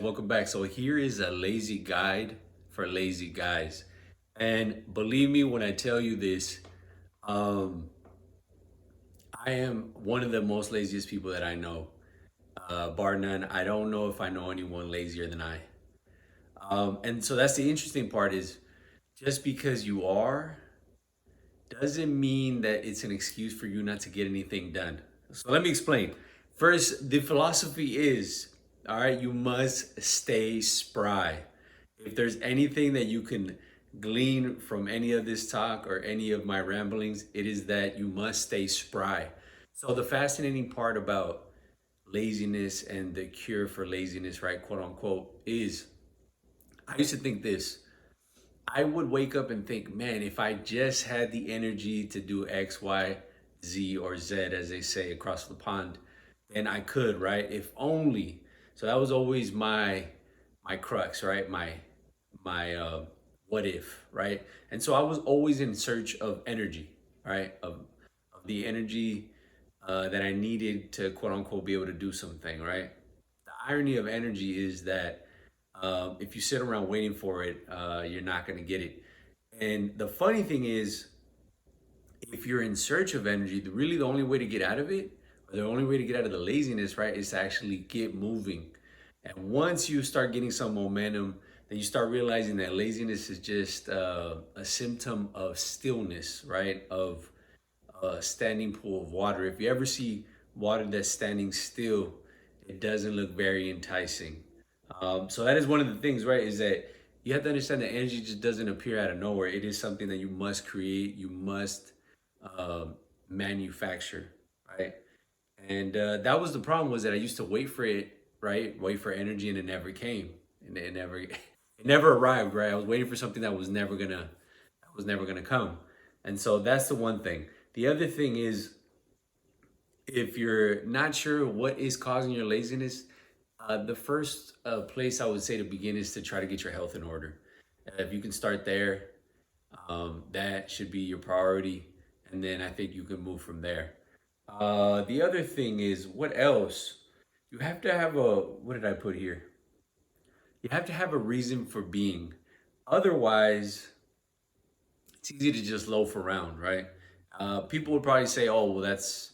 Welcome back. So here is a lazy guide for lazy guys. And believe me when I tell you this, um, I am one of the most laziest people that I know. Bar none. I don't know if I know anyone lazier than I. And so that's the interesting part is just because you are doesn't mean that it's an excuse for you not to get anything done. So let me explain. First, the philosophy is, all right, you must stay spry. If there's anything that you can glean from any of this talk or any of my ramblings, it is that you must stay spry. So the fascinating part about laziness and the cure for laziness, right, quote unquote, is I used to think this. I would wake up and think, man, if I just had the energy to do X, Y, Z, or Z, as they say across the pond, then I could, right? If only. So that was always my crux, right? My what if, right? And so I was always in search of energy, right? Of the energy that I needed to quote unquote be able to do something, right? The irony of energy is that if you sit around waiting for it, you're not going to get it. And the funny thing is, if you're in search of energy, really the only way to get out of it, or the only way to get out of the laziness, right, is to actually get moving. And once you start getting some momentum, then you start realizing that laziness is just a symptom of stillness, right? Of a standing pool of water. If you ever see water that's standing still, it doesn't look very enticing. So that is one of the things, right? Is that you have to understand that energy just doesn't appear out of nowhere. It is something that you must create, you must uh, manufacture, right? And that was the problem was that I used to wait for it, right? Wait for energy, and it never came, and it never, it never arrived, right? I was waiting for something that was never gonna come, and so that's the one thing. The other thing is, if you're not sure what is causing your laziness, the first place I would say to begin is to try to get your health in order. If you can start there, that should be your priority, and then I think you can move from there. The other thing is, what else? You have to have a, what did I put here? You have to have a reason for being. Otherwise, it's easy to just loaf around, right? People would probably say, oh, well, that's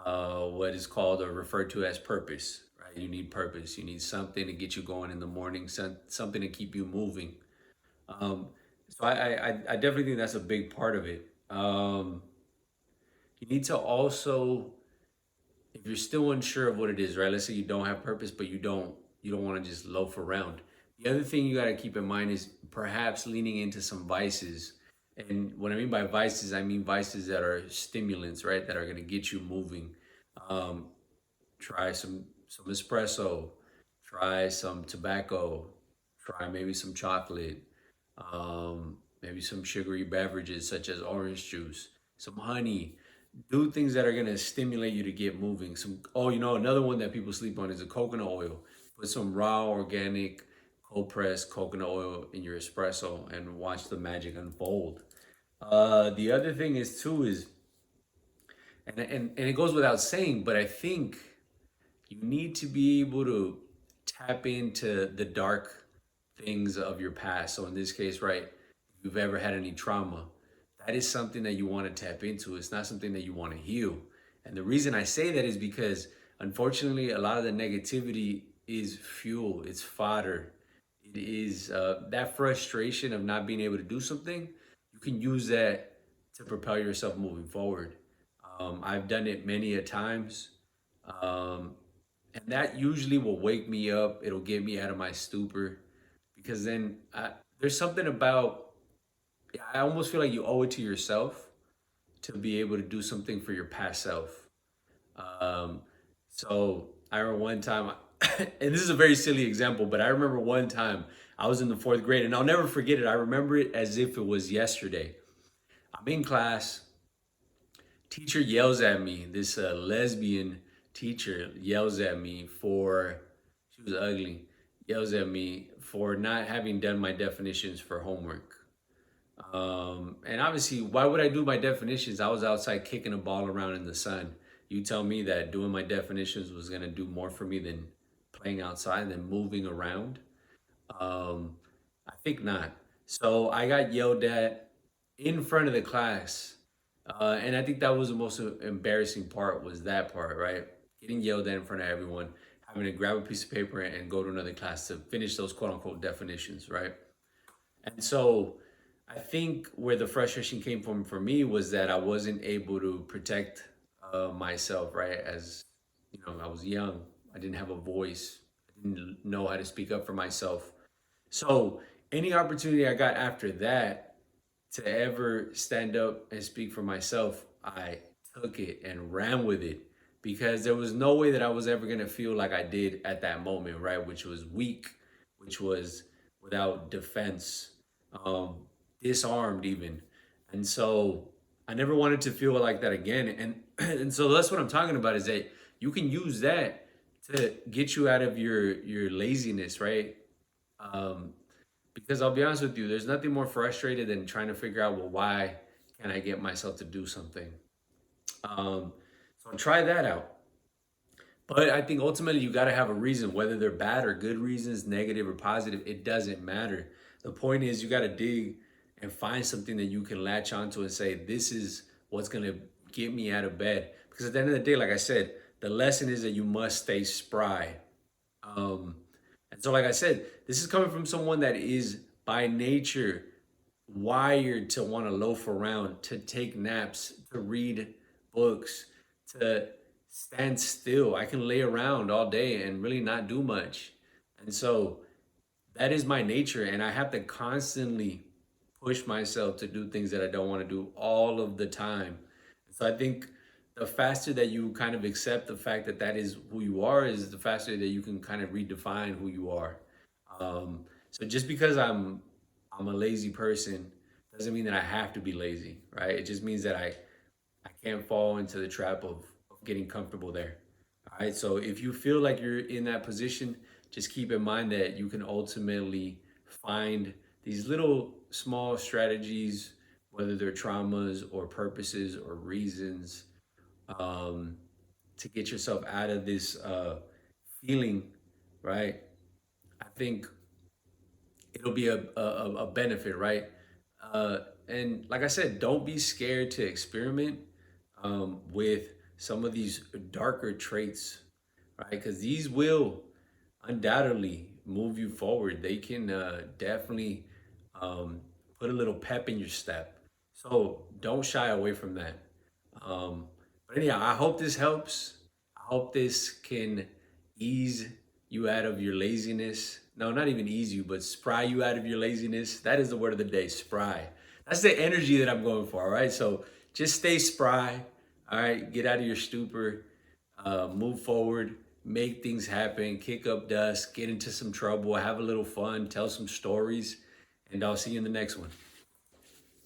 what is called or referred to as purpose, right? You need purpose. You need something to get you going in the morning, something to keep you moving. Um, so I definitely think that's a big part of it. You need to also, if you're still unsure of what it is, right? Let's say you don't have purpose, but you don't want to just loaf around. The other thing you got to keep in mind is perhaps leaning into some vices. And what I mean by vices, I mean vices that are stimulants, right? That are going to get you moving. Um, Try some espresso, try some tobacco, try maybe some chocolate, maybe some sugary beverages such as orange juice, some honey. Do things that are gonna stimulate you to get moving. Another one that people sleep on is a coconut oil. Put some raw, organic, cold pressed coconut oil in your espresso and watch the magic unfold. The other thing is too is, and it goes without saying, but I think you need to be able to tap into the dark things of your past. So in this case, right, if you've ever had any trauma, that is something that you want to tap into. It's not something that you want to heal. And the reason I say that is because unfortunately, a lot of the negativity is fuel, it's fodder. It is that frustration of not being able to do something. You can use that to propel yourself moving forward. I've done it many a times. Um, and that usually will wake me up. It'll get me out of my stupor because there's something about, I almost feel like you owe it to yourself to be able to do something for your past self. Um, so I remember one time, and this is a very silly example, but I remember one time I was in the fourth grade, and I'll never forget it. I remember it as if it was yesterday. I'm in class, teacher yells at me. This lesbian teacher yells at me for, she was ugly, yells at me for not having done my definitions for homework. And obviously, why would I do my definitions? I was outside kicking a ball around in the sun. You tell me that doing my definitions was gonna do more for me than playing outside than moving around. I think not. So I got yelled at in front of the class, and I think that was the most embarrassing part. Was that part, right? Getting yelled at in front of everyone, having to grab a piece of paper and go to another class to finish those quote unquote definitions, right? And so I think where the frustration came from for me was that I wasn't able to protect myself, right? As you know, I was young, I didn't have a voice, I didn't know how to speak up for myself. So any opportunity I got after that to ever stand up and speak for myself, I took it and ran with it because there was no way that I was ever going to feel like I did at that moment, right? Which was weak, which was without defense, um, disarmed even. And so I never wanted to feel like that again. And and so that's what I'm talking about is that you can use that to get you out of your laziness, right? Um, because I'll be honest with you, there's nothing more frustrated than trying to figure out, well, why can I get myself to do something? Um, so try that out. But I think ultimately you got to have a reason, whether they're bad or good reasons, negative or positive, it doesn't matter. The point is you got to dig and find something that you can latch onto and say, this is what's going to get me out of bed. Because at the end of the day, like I said, the lesson is that you must stay spry. Um, and so, like I said, this is coming from someone that is by nature wired to want to loaf around, to take naps, to read books, to stand still. I can lay around all day and really not do much. And so that is my nature. And I have to constantly push myself to do things that I don't want to do all of the time. So I think the faster that you kind of accept the fact that that is who you are, is the faster that you can kind of redefine who you are. So just because I'm a lazy person doesn't mean that I have to be lazy, right? It just means that I can't fall into the trap of getting comfortable there. All right. So if you feel like you're in that position, just keep in mind that you can ultimately find these little small strategies, whether they're traumas or purposes or reasons, um, to get yourself out of this feeling, right? I think it'll be a benefit, right? And like I said, don't be scared to experiment with some of these darker traits, right? Because these will undoubtedly move you forward. They can definitely um, put a little pep in your step. So don't shy away from that. But anyhow, I hope this helps. I hope this can ease you out of your laziness. No, not even ease you, but spry you out of your laziness. That is the word of the day, spry. That's the energy that I'm going for, all right? So just stay spry, all right? Get out of your stupor, move forward, make things happen, kick up dust, get into some trouble, have a little fun, tell some stories, and I'll see you in the next one.